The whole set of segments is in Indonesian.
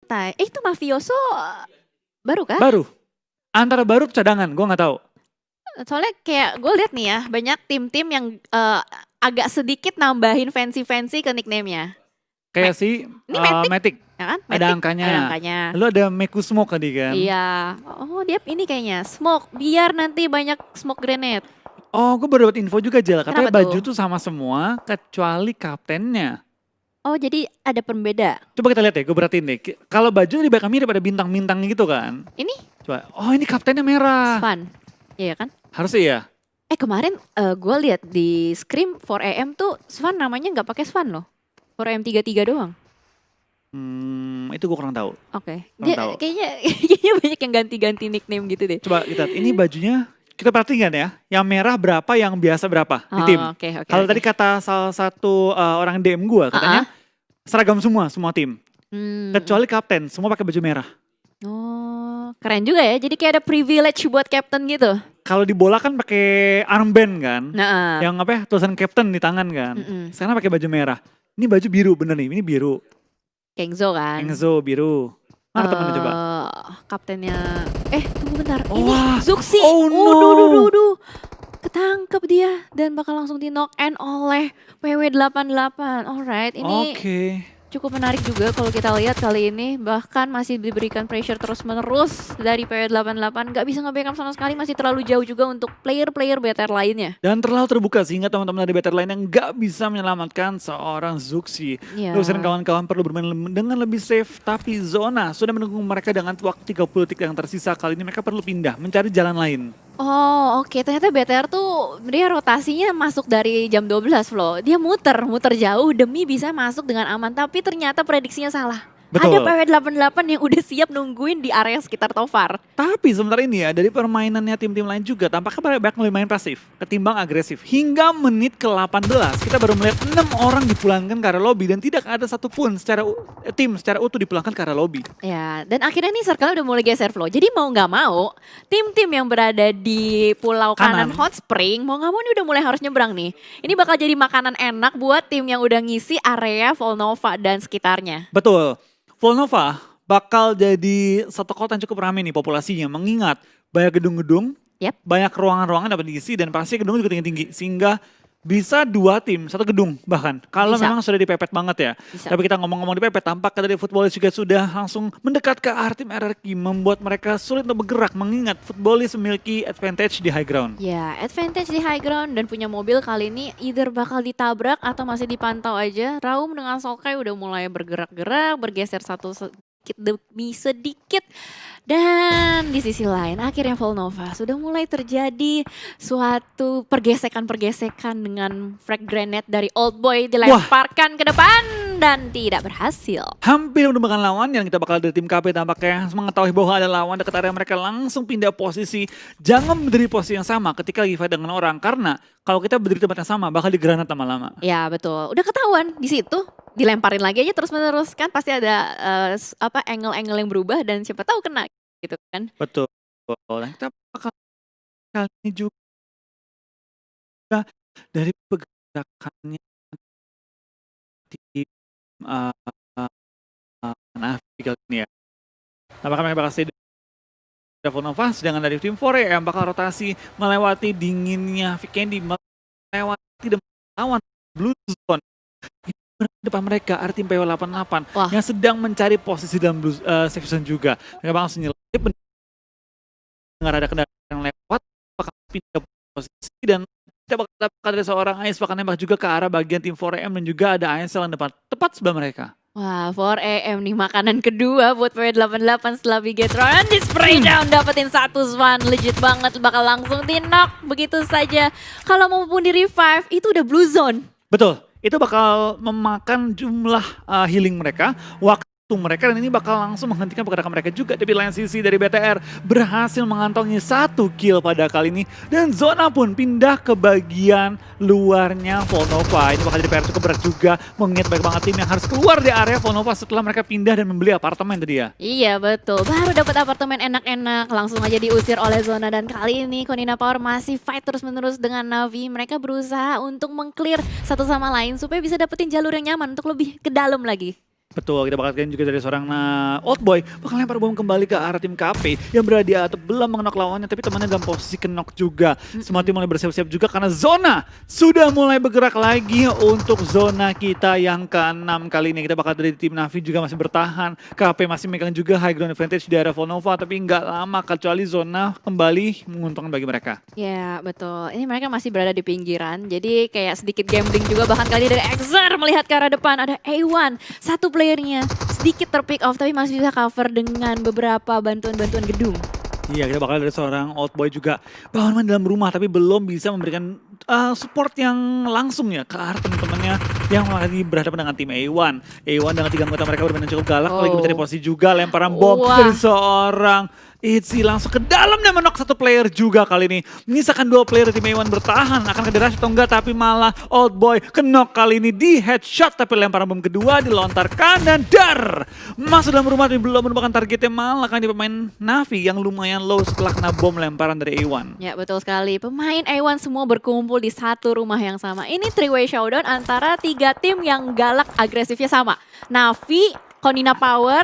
santai. Itu Mafioso baru kah? Baru. Antara baru atau cadangan, gue nggak tahu. Soalnya kayak gue lihat nih ya, banyak tim-tim yang agak sedikit nambahin fancy-fancy ke nickname-nya. Kayak si Ini Matic, Matic. ya kan? Ada Matic, angkanya. ada angkanya. Lalu ada Meku Smoke tadi kan. Iya. Oh dia ini kayaknya smoke, biar nanti banyak smoke grenade. Oh, gue baru dapat info juga Jel. Katanya Kenapa baju tuh? tuh sama semua kecuali kaptennya. Oh jadi ada pembeda. Coba kita lihat ya, gue perhatiin deh. Kalau baju di belakang mirip ada bintang-bintang gitu kan. Ini Coba, oh ini kaptennya merah. Svan, iya kan? Harusnya ya. Kemarin gue lihat di Scream 4AM tuh Svan namanya nggak pakai Svan loh. 4AM 33 doang. Itu gue kurang tahu. Oke. Kurang Dia tahu. kayaknya banyak yang ganti-ganti nickname gitu deh. Coba kita lihat, ini bajunya kita perhatikan ya. Yang merah berapa, yang biasa berapa di tim. Oke. Kalau tadi kata salah satu orang DM gue, katanya seragam semua tim. Kecuali kapten, semua pakai baju merah. Oh, keren juga ya. Jadi kayak ada privilege buat captain gitu. Kalau di bola kan pakai armband kan. Nah, Yang apa ya, tulisan captain di tangan kan. Sekarang pakai baju merah. Ini baju biru bener nih, ini biru. Kengzo kan. Enzo biru. Mana temennya coba? Kaptennya, tunggu bentar. Oh, Ini wah. Zuxi. Oh, no. Duh. Ketangkep dia dan bakal langsung di knock end oleh PW88. Alright, ini cukup menarik juga kalau kita lihat kali ini. Bahkan masih diberikan pressure terus-menerus dari PW88. Gak bisa nge-backup sama sekali, masih terlalu jauh juga untuk player-player BTR lainnya. Dan terlalu terbuka sehingga teman-teman dari BTR lainnya gak bisa menyelamatkan seorang Zuxi. Terus kawan-kawan perlu bermain dengan lebih safe. Tapi Zona sudah menunggu mereka dengan waktu 30 detik yang tersisa. Kali ini mereka perlu pindah, mencari jalan lain. Oh oke, ternyata BTR tuh dia rotasinya masuk dari jam 12 Flo. Dia muter jauh demi bisa masuk dengan aman. Tapi ternyata prediksinya salah. Betul. Ada PW88 yang udah siap nungguin di area sekitar Tofar. Tapi sementara ini ya, dari permainannya tim-tim lain juga tampaknya banyak lebih main pasif ketimbang agresif. Hingga menit ke-18 kita baru melihat 6 orang dipulangkan ke arah lobby dan tidak ada satupun secara utuh dipulangkan ke arah lobby. Ya, dan akhirnya nih circle udah mulai geser Flo. Jadi mau nggak mau, tim-tim yang berada di pulau kanan Hot Spring mau nggak mau nih udah mulai harus nyebrang nih. Ini bakal jadi makanan enak buat tim yang udah ngisi area Volnova dan sekitarnya. Betul. Volnova bakal jadi satu kota yang cukup ramai nih populasinya, mengingat banyak gedung-gedung, banyak ruangan-ruangan dapat diisi dan pasti gedung juga tinggi-tinggi sehingga bisa 2 tim, 1 gedung bahkan. Kalau memang sudah dipepet banget ya. Tapi kita ngomong-ngomong dipepet, tampak dari Futbolis juga sudah langsung mendekat ke arah tim RRQ, membuat mereka sulit untuk bergerak mengingat Futbolis memiliki advantage di high ground. Ya, advantage di high ground dan punya mobil kali ini either bakal ditabrak atau masih dipantau aja. Raum dengan Sokai udah mulai bergerak-gerak, bergeser satu demi sedikit. Dan di sisi lain akhirnya Volnova sudah mulai terjadi suatu pergesekan-pergesekan dengan frag grenade dari Old Boy dilemparkan ke depan dan tidak berhasil. Hampir menemukan lawan yang kita bakal dari tim KP tampaknya mengetahui bahwa ada lawan dekat area mereka langsung pindah posisi. Jangan berdiri posisi yang sama ketika lagi fight dengan orang karena kalau kita berdiri tempat yang sama bakal digranat lama-lama. Ya betul, udah ketahuan di situ. Dilemparin lagi aja terus-menerus kan pasti ada angle-angle yang berubah dan siapa tahu kena gitu kan. Betul. Nah, kita bakal kali ini juga dari pergerakannya di Navi kali ini ya. Apakah mereka bakal stay di Volnova, sedangkan dari tim 4 yang bakal rotasi melewati dinginnya Vikendi, melewati dan melawan Blue Zone. Depan mereka ada tim PW88 yang sedang mencari posisi dalam safe zone juga. Mereka bakal senyelip dengar ada kendaraan yang lewat, bakal pindah posisi dan kita bakal dapatkan dari seorang AS bakal nembak juga ke arah bagian tim 4AM dan juga ada ASL yang depan tepat sebelah mereka. Wah, 4AM nih makanan kedua buat PW88 setelah Bigetron di spray down dapetin 1 Swan. Legit banget, bakal langsung di knock begitu saja. Kalau maupun di revive itu udah blue zone. Betul. Itu bakal memakan jumlah healing mereka, waktu mereka, dan ini bakal langsung menghentikan pergerakan mereka juga. Tapi lain sisi dari BTR berhasil mengantongi 1 kill pada kali ini. Dan Zona pun pindah ke bagian luarnya Volnova. Ini bakal jadi PR cukup berat juga, mengingat banyak banget tim yang harus keluar di area Volnova setelah mereka pindah dan membeli apartemen tadi ya. Iya betul, baru dapat apartemen enak-enak, langsung aja diusir oleh Zona. Dan kali ini Konina Power masih fight terus-menerus dengan Navi. Mereka berusaha untuk meng-clear satu sama lain supaya bisa dapetin jalur yang nyaman untuk lebih ke dalam lagi. Betul, kita bakal lihat juga dari seorang Old Boy bakal lempar bom kembali ke arah tim KP yang berada di atap, belum mengenok lawannya, tapi temannya dalam posisi kenok juga. Semua tim mulai bersiap-siap juga karena zona sudah mulai bergerak lagi untuk zona kita yang ke-6 kali ini. Kita bakal dari tim Navi juga masih bertahan. KP masih megang juga high ground advantage di area Volnova, tapi nggak lama kecuali zona kembali menguntungkan bagi mereka. Ya, betul. Ini mereka masih berada di pinggiran, jadi kayak sedikit gambling juga, bahkan kali dari Exar melihat ke arah depan ada A1, satu playernya sedikit terpick off tapi masih bisa cover dengan beberapa bantuan-bantuan gedung. Iya, kita bakal dari seorang Old Boy juga bahkan main dalam rumah tapi belum bisa memberikan support yang langsung ya ke arah teman-temannya yang lagi berhadapan dengan tim A1. A1 dengan 3 anggota mereka bermain cukup galak, lagi mencari posisi juga, lemparan bom dari seorang Itzy langsung ke dalam dan menok satu player juga kali ini. Menyisakan 2 player tim A1 bertahan, akan ke dash atau enggak, tapi malah Old Boy kenok kali ini di headshot, tapi lemparan bom kedua dilontarkan dan dar masuk dalam rumah tapi belum menemukan targetnya, malah kan di pemain Navi yang lumayan low setelah kena bom lemparan dari A1. Ya, betul sekali. Pemain A1 semua berkumpul di satu rumah yang sama. Ini 3-way showdown antara 3 tim yang galak agresifnya sama. Navi, Konina Power,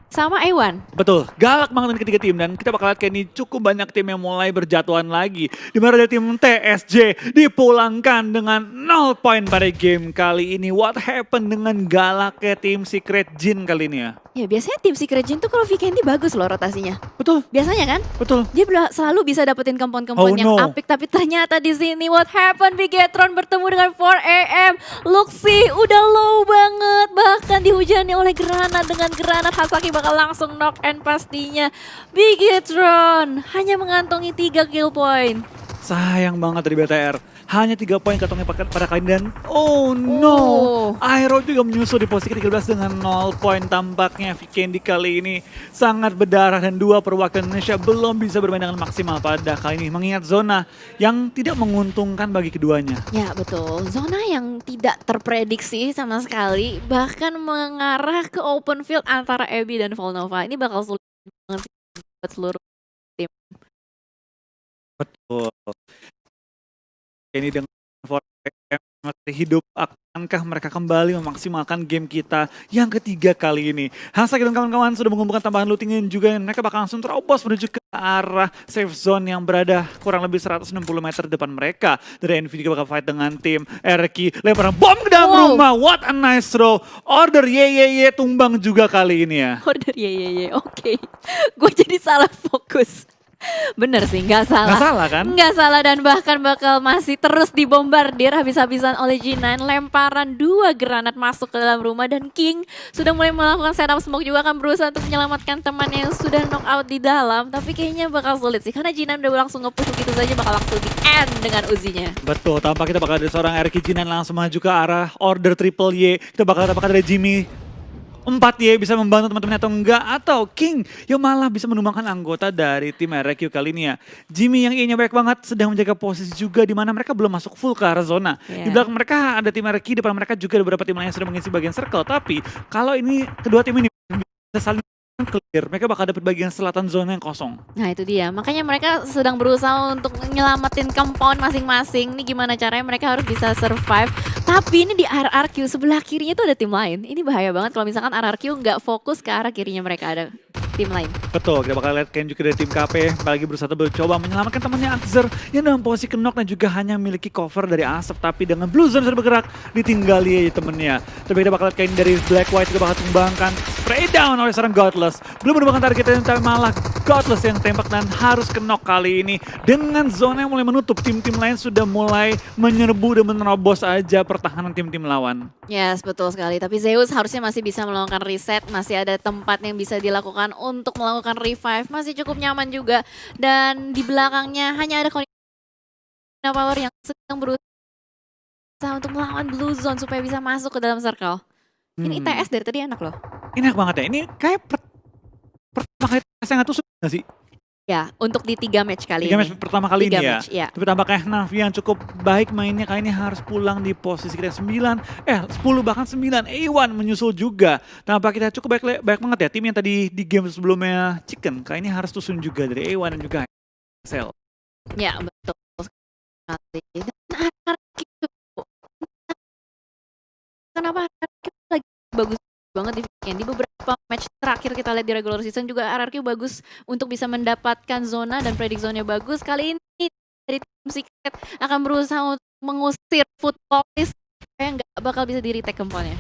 sama A1. Betul, galak banget ini ketiga tim, dan kita bakal lihat kayak ini cukup banyak tim yang mulai berjatuhan lagi. Dimana dari tim TSJ dipulangkan dengan 0 poin pada game kali ini. What happened dengan galaknya tim Secret Jin kali ini ya? Ya, biasanya tim Secret Jin tuh kalau Vikendi bagus loh rotasinya. Betul. Biasanya kan? Betul. Dia selalu bisa dapetin kompon-kompon yang apik, tapi ternyata di sini what happened? Bigetron bertemu dengan 4AM. Luxi udah low banget, bahkan dihujani oleh granat. Dengan granat Hasaki bakal langsung knock and pastinya. Bigetron hanya mengantongi 3 kill point. Sayang banget dari BTR. Hanya 3 poin kantongnya pada kali ini, dan oh no, Aero juga menyusul di posisi ke-13 dengan 0 poin. Tampaknya Vikendi kali ini sangat berdarah dan 2 perwakilan Indonesia belum bisa bermain dengan maksimal pada kali ini. Mengingat zona yang tidak menguntungkan bagi keduanya. Ya, betul, zona yang tidak terprediksi sama sekali, bahkan mengarah ke open field antara Abby dan Volnova. Ini bakal sulit banget sih buat seluruh tim. Betul. Ini dengan 4AM masih hidup, akankah mereka kembali memaksimalkan game kita yang ketiga kali ini? Hasaki dan kawan-kawan sudah mengumpulkan tambahan looting dan juga mereka bakal langsung terobos menuju ke arah safe zone yang berada kurang lebih 160 meter depan mereka. Dari NV juga bakal fight dengan tim RQ, lemparan bom ke dalam rumah. What a nice throw. Order ye tumbang juga kali ini ya. Order ye, oke. Gue jadi salah fokus. Bener sih, nggak salah. Nggak salah kan? Nggak salah, dan bahkan bakal masih terus dibombardir habis-habisan oleh G9. Lemparan 2 granat masuk ke dalam rumah dan King sudah mulai melakukan setup smoke juga, akan berusaha untuk menyelamatkan temannya yang sudah knock out di dalam. Tapi kayaknya bakal sulit sih karena G9 udah langsung nge-push begitu saja, bakal langsung di end dengan Uzinya. Betul, tampak kita bakal ada seorang RQ G9 langsung maju ke arah order triple Y. Kita bakal dapatkan dari Jimmy 4Y bisa membantu teman-temannya atau enggak, atau King yang malah bisa menumbangkan anggota dari tim RQ kali ini ya. Jimmy yang I-nya baik banget sedang menjaga posisi juga di mana mereka belum masuk full ke arah zona. Di belakang mereka ada tim RQ, depan mereka juga ada beberapa tim lain yang sudah mengisi bagian circle. Tapi kalau ini kedua tim ini bisa saling clear, mereka bakal dapat bagian selatan zona yang kosong. Nah itu dia, makanya mereka sedang berusaha untuk nyelamatin compound masing-masing. Ini gimana caranya mereka harus bisa survive. Tapi ini di RRQ sebelah kirinya tuh ada tim lain. Ini bahaya banget kalau misalkan RRQ nggak fokus ke arah kirinya mereka, ada tim lain. Betul, kita bakal lihat Ken juga dari tim KP lagi berusaha mencoba menyelamatkan temannya Axer yang dalam posisi kenok dan juga hanya memiliki cover dari asap, tapi dengan Blue Zone sudah bergerak ditinggali aja temennya. Tapi kita bakal lihat Ken dari Black White juga bakal tumbangkan, spray down oleh seorang Godless. Belum menemukan targetnya, tapi malah Godless yang tembak dan harus kenok kali ini. Dengan zona yang mulai menutup, tim-tim lain sudah mulai menyerbu dan menerobos aja pertahanan tim-tim lawan. Yes, betul sekali. Tapi Zeus harusnya masih bisa melakukan reset, masih ada tempat yang bisa dilakukan untuk melakukan revive, masih cukup nyaman juga. Dan di belakangnya hanya ada Konina Power yang sedang berusaha untuk melawan Blue Zone supaya bisa masuk ke dalam circle. Ini ITS dari tadi enak loh. Enak banget ya, ini kayak pertama kali ITS yang tusuk gak sih? Ya, untuk di 3 match kali 3 match pertama kali ini ya. Match, ya. Tapi tampaknya Navi yang cukup baik mainnya kali ini harus pulang di posisi kita 10 bahkan 9. A1 menyusul juga. Tampak kita cukup baik banget ya. Tim yang tadi di game sebelumnya Chicken kali ini harus tusun juga dari A1 dan juga Cell. Ya, betul sekali. Dan RRQ, kenapa RRQ lagi bagus banget di weekend. Di beberapa match terakhir kita lihat di regular season juga RRQ bagus untuk bisa mendapatkan zona dan predik zonanya bagus. Kali ini dari tim Secret akan berusaha untuk mengusir Futbolis supaya nggak bakal bisa di retake kempolnya.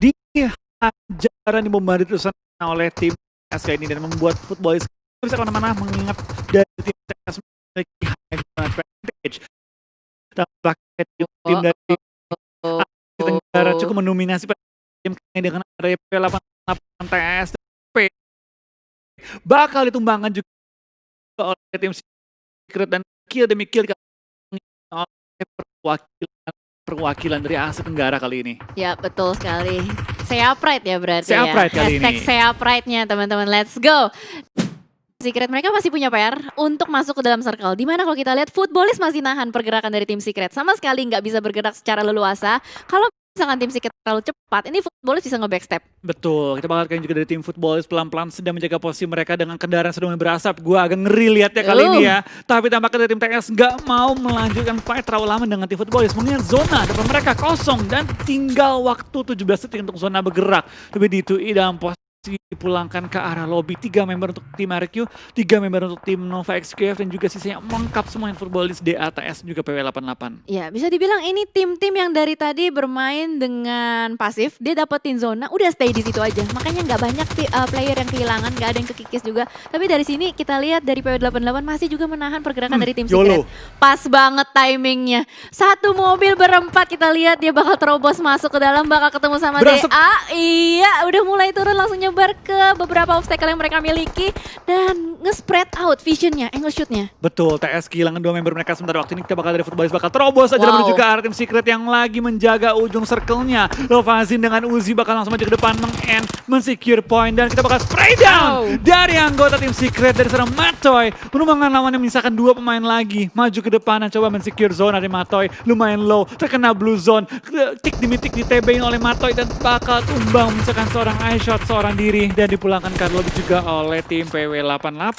Dihajaran dibombardir terus oleh tim SK ini dan membuat Futbolis bisa kemana-mana mengingat dari tim TS memiliki high advantage. Tampaknya tim dari Tenggara cukup mendominasi tim dengan area P88 TS bakal ditumbangkan juga oleh tim Secret dan kill demi kill oleh perwakilan dari Asia Tenggara kali ini. Ya betul sekali. Sea Pride ya berarti Sea ya. Pride kali Hashtag ini. Sea Pride-nya teman-teman, let's go. Secret mereka masih punya PR untuk masuk ke dalam circle. Dimana kalau kita lihat Futbolis masih nahan pergerakan dari tim Secret. Sama sekali nggak bisa bergerak secara leluasa. Kalau misalkan tim Secret terlalu cepat, ini Futbolis bisa nge-backstep. Betul, kita bakal juga dari tim Futbolis pelan-pelan sedang menjaga posisi mereka dengan kendaraan sudah mulai berasap. Gua agak ngeri lihatnya kali ini ya. Tapi tampaknya dari tim TS nggak mau melanjutkan fight terlalu lama dengan tim Futbolis. Mengingat zona depan mereka kosong dan tinggal waktu 17 detik untuk zona bergerak. Tapi di 2i dalam posisi dipulangkan ke arah lobby. 3 member untuk tim RQ, 3 member untuk tim Nova XQF dan juga sisanya lengkap semua yang Futbolis, DATS juga PW88. Ya bisa dibilang ini tim-tim yang dari tadi bermain dengan pasif, dia dapetin zona, udah stay di situ aja. Makanya nggak banyak player yang kehilangan, nggak ada yang kekikis juga. Tapi dari sini kita lihat dari PW88 masih juga menahan pergerakan dari tim Secret. Pas banget timingnya. Satu mobil berempat kita lihat dia bakal terobos masuk ke dalam, bakal ketemu sama DA. Iya, udah mulai turun langsung nyebar ke beberapa obstacle yang mereka miliki dan nge-spread out visionnya, angle shootnya. Betul, TS kehilangan 2 member mereka sementara waktu ini kita bakal dari Futbolis bakal terobos aja menuju ke arah tim Secret yang lagi menjaga ujung circle-nya. Lovazin dengan Uzi bakal langsung maju ke depan men-secure point dan kita bakal spray down dari anggota tim Secret dari seorang Matoy. Menumbangkan lawannya menyisakan 2 pemain lagi. Maju ke depan dan coba men-secure zone dari Matoy. Lumayan low, terkena blue zone. Tik demi tik ditebengin oleh Matoy dan bakal tumbang misalkan seorang eye shot seorang diri dan dipulangkan ke lobby juga oleh tim PW88.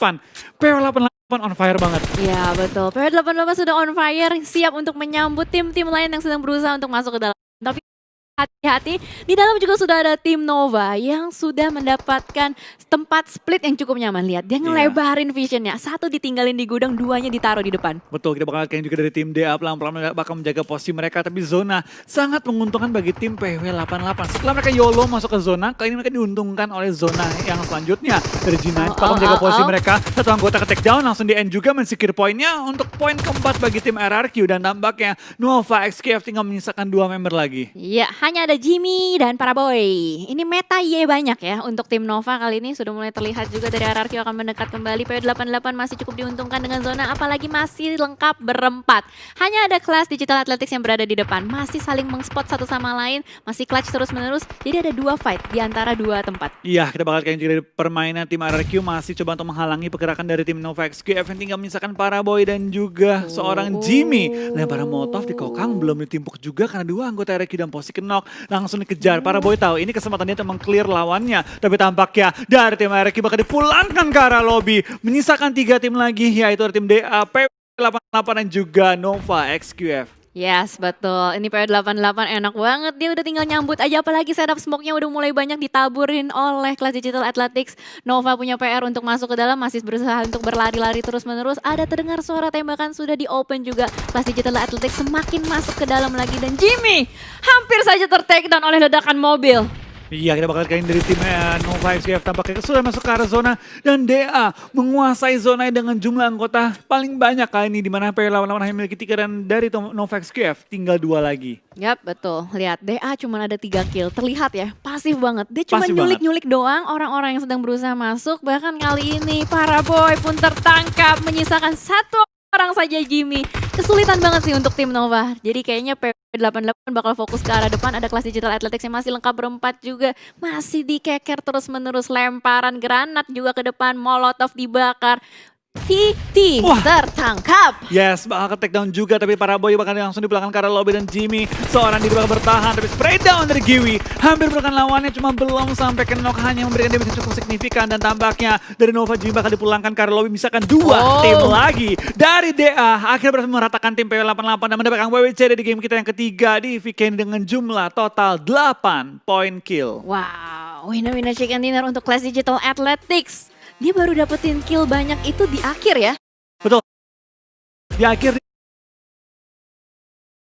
PW88 on fire banget. Ya betul, PW88 sudah on fire, siap untuk menyambut tim-tim lain yang sedang berusaha untuk masuk ke dalam. Tapi hati-hati, di dalam juga sudah ada tim Nova yang sudah mendapatkan tempat split yang cukup nyaman. Lihat, dia ngelebarin visionnya. 1 ditinggalin di gudang, 2-nya ditaruh di depan. Betul, kita bakal lihat juga dari tim DA pelan-pelan bakal menjaga posisi mereka. Tapi zona sangat menguntungkan bagi tim PW88. Setelah mereka YOLO masuk ke zona, kali ini mereka diuntungkan oleh zona yang selanjutnya. Dari G9 bakal menjaga posisi mereka. Satu anggota ke take down, langsung di end juga men-secure poinnya untuk poin keempat bagi tim RRQ. Dan tampaknya Nova XQF tinggal menyisakan 2 member lagi. Iya, hanya ada Jimmy dan Paraboy. Ini meta Y banyak ya untuk tim Nova kali ini. Sudah mulai terlihat juga dari RRQ akan mendekat kembali. PW88 masih cukup diuntungkan dengan zona, apalagi masih lengkap berempat. Hanya ada kelas Digital Athletics yang berada di depan. Masih saling mengspot satu sama lain, masih clutch terus-menerus. Jadi ada 2 fight di antara 2 tempat. Iya, kita bakal lihat juga dari permainan tim RRQ masih coba untuk menghalangi pergerakan dari tim Nova XQF yang tinggal menyisakan Paraboy dan juga seorang Jimmy. Lemparan Molotov di kokang belum ditimpuk juga karena 2 anggota RRQ dan posisi knock. Langsung dikejar. Paraboy tahu ini kesempatan dia untuk meng-clear lawannya. Tapi tampaknya dari tim RRQ bakal dipulangkan ke arah lobby. Menyisakan 3 tim lagi, yaitu tim DA, PW88 dan juga Nova XQF. Yes, betul. Ini PW88 enak banget. Dia udah tinggal nyambut aja, apalagi setup smoke-nya udah mulai banyak ditaburin oleh kelas Digital Athletics. Nova punya PR untuk masuk ke dalam, masih berusaha untuk berlari-lari terus-menerus. Ada terdengar suara tembakan sudah di open juga. Kelas Digital Athletics semakin masuk ke dalam lagi. Dan Jimmy hampir saja ter-take down oleh ledakan mobil. Iya, kita bakal kain dari tim Nova XQF tampaknya sudah masuk ke arah zona dan DA menguasai zona dengan jumlah anggota paling banyak kali ini di mana PW88 hanya memiliki 3 dan dari Nova XQF tinggal 2 lagi. Yap, betul. Lihat, DA cuma ada 3 kill. Terlihat ya, pasif banget. Dia cuma nyulik-nyulik doang orang-orang yang sedang berusaha masuk. Bahkan kali ini Paraboy pun tertangkap menyisakan 1 orang saja Jimmy. Kesulitan banget sih untuk tim Nova. Jadi kayaknya PW88 bakal fokus ke arah depan. Ada kelas Digital Athletics yang masih lengkap berempat juga. Masih dikeker terus-menerus. Lemparan granat juga ke depan. Molotov dibakar. TT tertangkap. Yes, bakal ke take down juga, tapi Paraboy bakal langsung di belakang ke arah lobby dan Jimmy seorang diri bakal bertahan, tapi spray down dari Giwi. Hampir berikan lawannya, cuma belum sampai ke knock, hanya memberikan damage yang cukup signifikan. Dan tampaknya dari Nova Jimmy bakal dipulangkan ke arah lobby, misalkan 2 tim lagi. Dari DA akhirnya berhasil meratakan tim PW88 dan mendapatkan WWC di game kita yang ketiga di weekend dengan jumlah total 8 poin kill. Wow. Winner chicken dinner untuk Clash Digital Athletics. Dia baru dapetin kill banyak itu di akhir ya. Betul. Di akhir